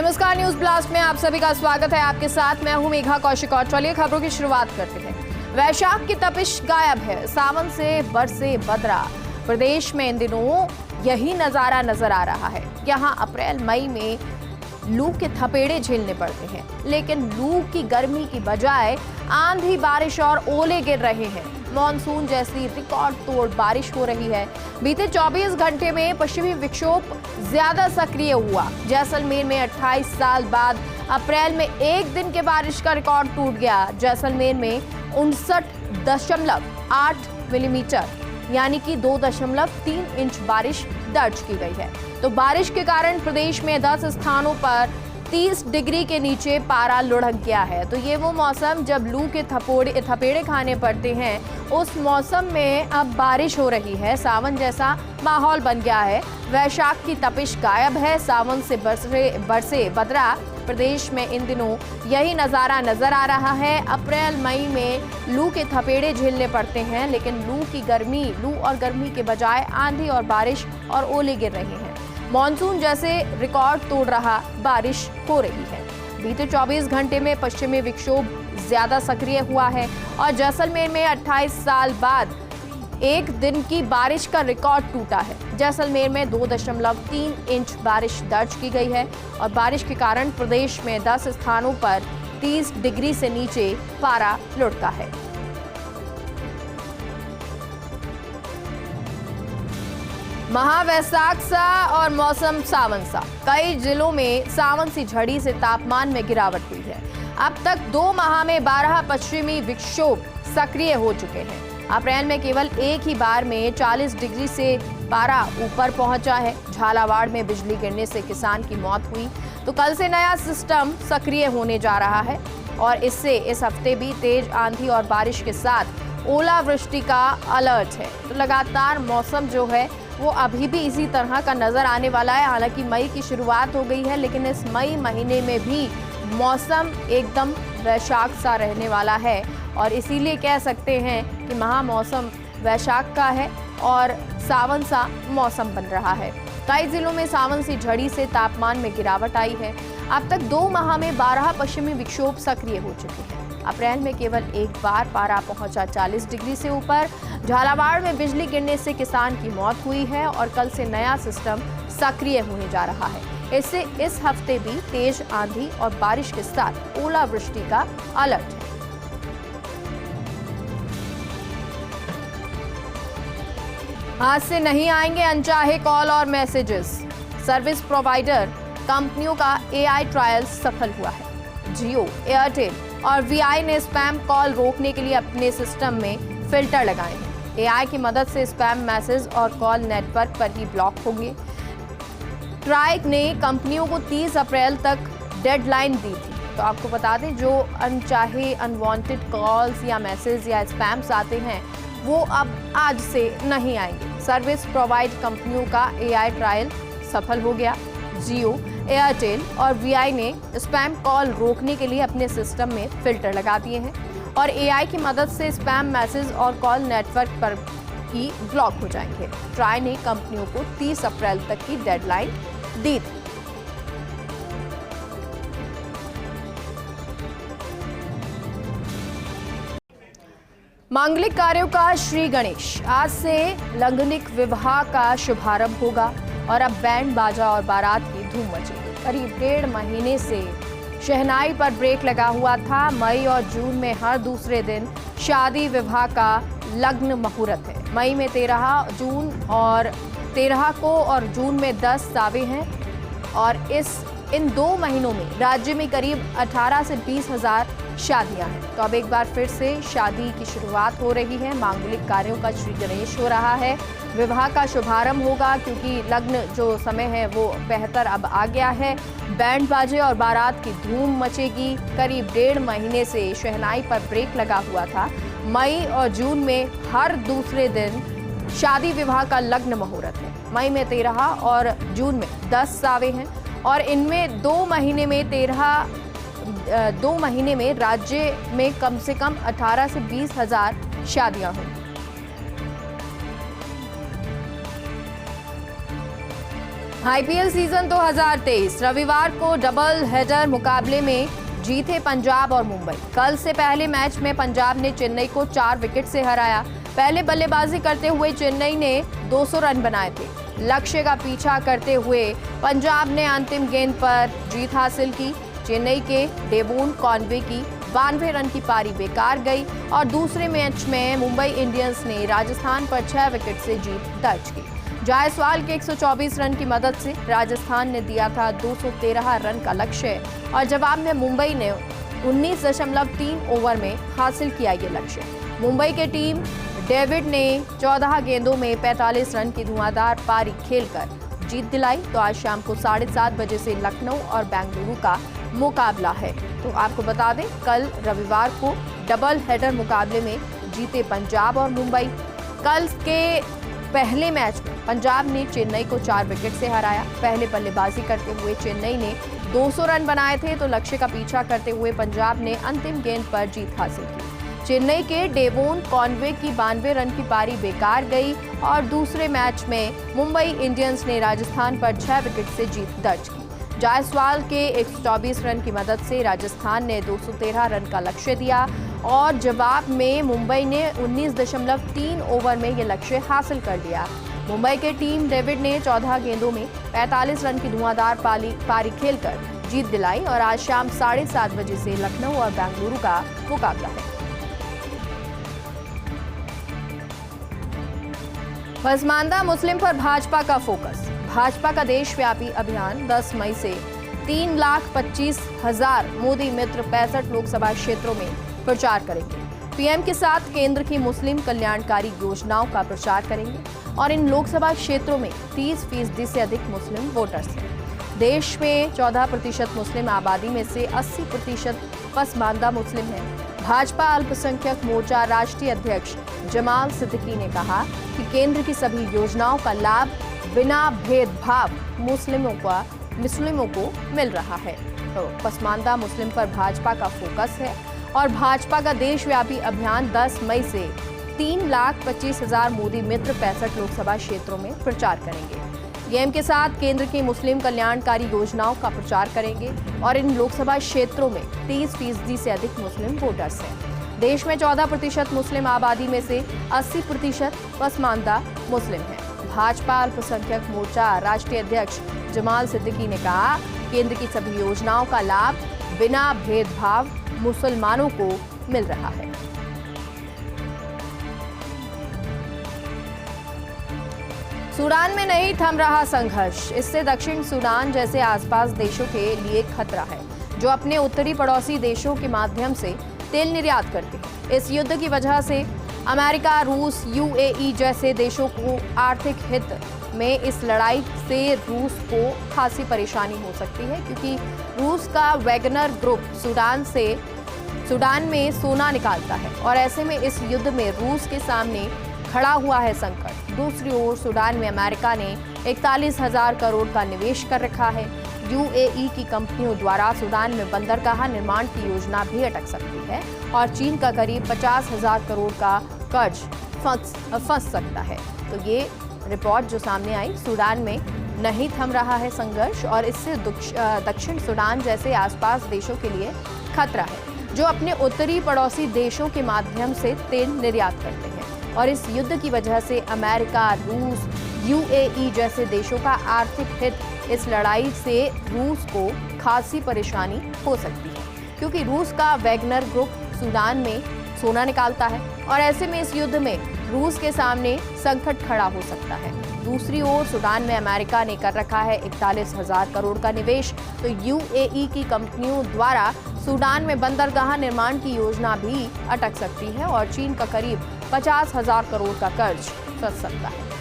नमस्कार, news blast में आप सभी का स्वागत है। आपके साथ मैं हूं मेघा कौशिक और चलिए खबरों की शुरुआत करते हैं। वैशाख की तपिश गायब है, सावन से बरसे बदरा। प्रदेश में इन दिनों यही नजारा नजर आ रहा है। यहां अप्रैल मई में लू के थपेड़े झेलने पड़ते हैं, लेकिन लू की गर्मी की बजाय आंधी, बारिश और ओले गिर रहे हैं। मॉनसून जैसी रिकॉर्ड तोड़ बारिश हो रही है। बीते 24 घंटे में पश्चिमी विक्षोभ ज्यादा सक्रिय हुआ। जैसलमेर में 28 साल बाद अप्रैल में एक दिन के बारिश का रिकॉर्ड टूट गया। जैसलमेर में 59.8 मिलीमीटर यानी कि 2.3 इंच बारिश दर्ज की गई है। तो बारिश के कारण प्रदेश में 10 स्थानों पर 30 डिग्री के नीचे पारा लुढ़क गया है। तो ये वो मौसम जब लू के थपेड़े खाने पड़ते हैं, उस मौसम में अब बारिश हो रही है। सावन जैसा माहौल बन गया है। वैशाख की तपिश गायब है, सावन से बरसे बदरा। प्रदेश में इन दिनों यही नज़ारा नजर आ रहा है। अप्रैल मई में लू के थपेड़े झेलने पड़ते हैं, लेकिन लू और गर्मी के बजाय आंधी और बारिश और ओले गिर रहे हैं। मॉनसून जैसे रिकॉर्ड तोड़ रहा बारिश हो रही है। बीते 24 घंटे में पश्चिमी विक्षोभ ज्यादा सक्रिय हुआ है और जैसलमेर में 28 साल बाद एक दिन की बारिश का रिकॉर्ड टूटा है। जैसलमेर में 2.3 इंच बारिश दर्ज की गई है और बारिश के कारण प्रदेश में 10 स्थानों पर 30 डिग्री से नीचे पारा लुढ़का है। महावैशाख सा और मौसम सावन सा। कई जिलों में सावन सी झड़ी से तापमान में गिरावट हुई है। अब तक 2 माह में 12 पश्चिमी विक्षोभ सक्रिय हो चुके हैं। अप्रैल में केवल एक ही बार में 40 डिग्री से पारा ऊपर पहुंचा है। झालावाड़ में बिजली गिरने से किसान की मौत हुई। तो कल से नया सिस्टम सक्रिय होने जा रहा है और इससे इस हफ्ते भी तेज आंधी और बारिश के साथ ओलावृष्टि का अलर्ट है। तो लगातार मौसम जो है वो अभी भी इसी तरह का नजर आने वाला है। हालांकि मई की शुरुआत हो गई है, लेकिन इस मई महीने में भी मौसम एकदम वैशाख सा रहने वाला है और इसीलिए कह सकते हैं कि महामौसम वैशाख का है और सावन सा मौसम बन रहा है। कई जिलों में सावन सी झड़ी से तापमान में गिरावट आई है। अब तक 2 माह में 12 पश्चिमी विक्षोभ सक्रिय हो चुके हैं। अप्रैल में केवल एक बार पारा पहुंचा 40 डिग्री से ऊपर। झालावाड़ में बिजली गिरने से किसान की मौत हुई है और कल से नया सिस्टम सक्रिय होने जा रहा है। इससे इस हफ्ते भी तेज आंधी और बारिश के साथ ओलावृष्टि का अलर्ट है। आज से नहीं आएंगे अनचाहे कॉल और मैसेजेस। सर्विस प्रोवाइडर कंपनियों का एआई ट्रायल सफल हुआ है। जियो, एयरटेल और वीआई ने स्पैम कॉल रोकने के लिए अपने सिस्टम में फिल्टर लगाए हैं। एआई की मदद से स्पैम मैसेज और कॉल नेटवर्क पर ही ब्लॉक होंगे। ट्राई ने कंपनियों को 30 अप्रैल तक डेडलाइन दी थी। तो आपको बता दें, जो अनचाहे अनवांटेड कॉल्स या मैसेज या स्पैम्स आते हैं वो अब आज से नहीं आएंगे। सर्विस प्रोवाइड कंपनियों का एआई ट्रायल सफल हो गया। जियो, एयरटेल और वीआई ने स्पैम कॉल रोकने के लिए अपने सिस्टम में फिल्टर लगा दिए हैं और एआई की मदद से स्पैम मैसेज और कॉल नेटवर्क पर ही ब्लॉक हो जाएंगे। ट्राई ने कंपनियों को 30 अप्रैल तक की डेडलाइन दी थी। मांगलिक कार्यों का श्री गणेश। आज से लंघनिक विवाह का शुभारंभ होगा और अब बैंड बाजा और बारात की धूम मचेगी। करीब 1.5 महीने से शहनाई पर ब्रेक लगा हुआ था। मई और जून में हर दूसरे दिन शादी विवाह का लग्न मुहूर्त है। मई में 13 को और जून में 10 सावे हैं और इन 2 महीनों में राज्य में करीब 18 से 20 हजार शादियां हैं। तो अब एक बार फिर से शादी की शुरुआत हो रही है। मांगलिक कार्यों का श्री गणेश हो रहा है। विवाह का शुभारंभ होगा क्योंकि लग्न जो समय है वो बेहतर अब आ गया है। बैंड बाजे और बारात की धूम मचेगी। करीब 1.5 महीने से शहनाई पर ब्रेक लगा हुआ था। मई और जून में हर दूसरे दिन शादी विवाह का लग्न मुहूर्त है। मई में 13 और जून में 10 सावे हैं और इनमें 2 महीने में राज्य में कम से कम 18 से 20 हजार शादियां होंगी। आईपीएल सीजन 2023 रविवार को डबल हेडर मुकाबले में जीते पंजाब और मुंबई। कल से पहले मैच में पंजाब ने चेन्नई को 4 विकेट से हराया। पहले बल्लेबाजी करते हुए चेन्नई ने 200 रन बनाए थे। लक्ष्य का पीछा करते हुए पंजाब ने अंतिम गेंद पर जीत हासिल की। चेन्नई के डेवोन कॉनवे की 92 रन की पारी बेकार गई और दूसरे मैच में मुंबई इंडियंस ने राजस्थान पर 6 विकेट से जीत दर्ज की। जायसवाल के 124 रन की मदद से राजस्थान ने दिया था 213 रन का लक्ष्य और जवाब में मुंबई ने 19.3 ओवर में हासिल किया ये लक्ष्य। मुंबई के टीम डेविड ने 14 गेंदों में 45 रन की धुआंधार पारी खेलकर जीत दिलाई। तो आज शाम को 7:30 बजे से लखनऊ और बेंगलुरु का मुकाबला है। तो आपको बता दें, कल रविवार को डबल हेडर मुकाबले में जीते पंजाब और मुंबई। कल के पहले मैच में पंजाब ने चेन्नई को 4 विकेट से हराया। पहले बल्लेबाजी करते हुए चेन्नई ने 200 रन बनाए थे, तो लक्ष्य का पीछा करते हुए पंजाब ने अंतिम गेंद पर जीत हासिल की। चेन्नई के डेवोन कॉनवे की 92 रन की पारी बेकार गई और दूसरे मैच में मुंबई इंडियंस ने राजस्थान पर 6 विकेट से जीत दर्ज की। जायसवाल के 124 रन की मदद से राजस्थान ने 213 रन का लक्ष्य दिया और जवाब में मुंबई ने 19.3 ओवर में यह लक्ष्य हासिल कर लिया। मुंबई के टीम डेविड ने 14 गेंदों में 45 रन की धुआंधार पारी खेलकर जीत दिलाई और आज शाम 7:30 बजे से लखनऊ और बेंगलुरु का मुकाबला है। पसमानदा मुस्लिम पर भाजपा का फोकस। भाजपा का देशव्यापी अभियान 10 मई से 3,25,000 मोदी मित्र 65 लोकसभा क्षेत्रों में प्रचार करेंगे। पीएम के साथ केंद्र की मुस्लिम कल्याणकारी योजनाओं का प्रचार करेंगे और इन लोकसभा क्षेत्रों में 30% से अधिक मुस्लिम वोटर्स हैं। देश में 14% मुस्लिम आबादी में से 80% पसमानदा मुस्लिम हैं। भाजपा अल्पसंख्यक मोर्चा राष्ट्रीय अध्यक्ष जमाल सिद्दीकी ने कहा कि केंद्र की सभी योजनाओं का लाभ बिना भेदभाव मुस्लिमों को मिल रहा है। तो पसमानदा मुस्लिम पर भाजपा का फोकस है और भाजपा का देशव्यापी अभियान 10 मई से 3,25,000 मोदी मित्र 65 लोकसभा क्षेत्रों में प्रचार करेंगे। पीएम के साथ केंद्र की मुस्लिम कल्याणकारी योजनाओं का प्रचार करेंगे और इन लोकसभा क्षेत्रों में 30% से अधिक मुस्लिम वोटर्स हैं। देश में 14% मुस्लिम आबादी में से 80% पसमानदा मुस्लिम हैं। भाजपा अल्पसंख्यक मोर्चा राष्ट्रीय अध्यक्ष जमाल सिद्दीकी ने कहा, केंद्र की सभी योजनाओं का लाभ बिना भेदभाव मुसलमानों को मिल रहा है। सूडान में नहीं थम रहा संघर्ष। इससे दक्षिण सूडान जैसे आसपास देशों के लिए खतरा है, जो अपने उत्तरी पड़ोसी देशों के माध्यम से तेल निर्यात करते हैं। इस युद्ध की वजह से अमेरिका, रूस, यूएई जैसे देशों को आर्थिक हित में इस लड़ाई से रूस को खासी परेशानी हो सकती है, क्योंकि रूस का वैगनर ग्रुप सूडान में सोना निकालता है और ऐसे में इस युद्ध में रूस के सामने खड़ा हुआ है संकट। दूसरी ओर सूडान में अमेरिका ने 41,000 करोड़ का निवेश कर रखा है। यूएई की कंपनियों द्वारा सूडान में बंदरगाह निर्माण की योजना भी अटक सकती है और चीन का करीब 50,000 करोड़ का कर्ज फंस सकता है। तो ये रिपोर्ट जो सामने आई, सूडान में नहीं थम रहा है संघर्ष और इससे दक्षिण सूडान जैसे आसपास देशों के लिए खतरा है, जो अपने उत्तरी पड़ोसी देशों के माध्यम से तेल निर्यात करते हैं और इस युद्ध की वजह से अमेरिका, रूस, यूएई जैसे देशों का आर्थिक हित इस लड़ाई से रूस को खासी परेशानी हो सकती है, क्योंकि रूस का वैगनर ग्रुप सूडान में सोना निकालता है और ऐसे में इस युद्ध में रूस के सामने संकट खड़ा हो सकता है। दूसरी ओर सूडान में अमेरिका ने कर रखा है 41,000 करोड़ का निवेश, तो यूएई की कंपनियों द्वारा सूडान में बंदरगाह निर्माण की योजना भी अटक सकती है और चीन का करीब 50,000 करोड़ का कर्ज फंस सकता है।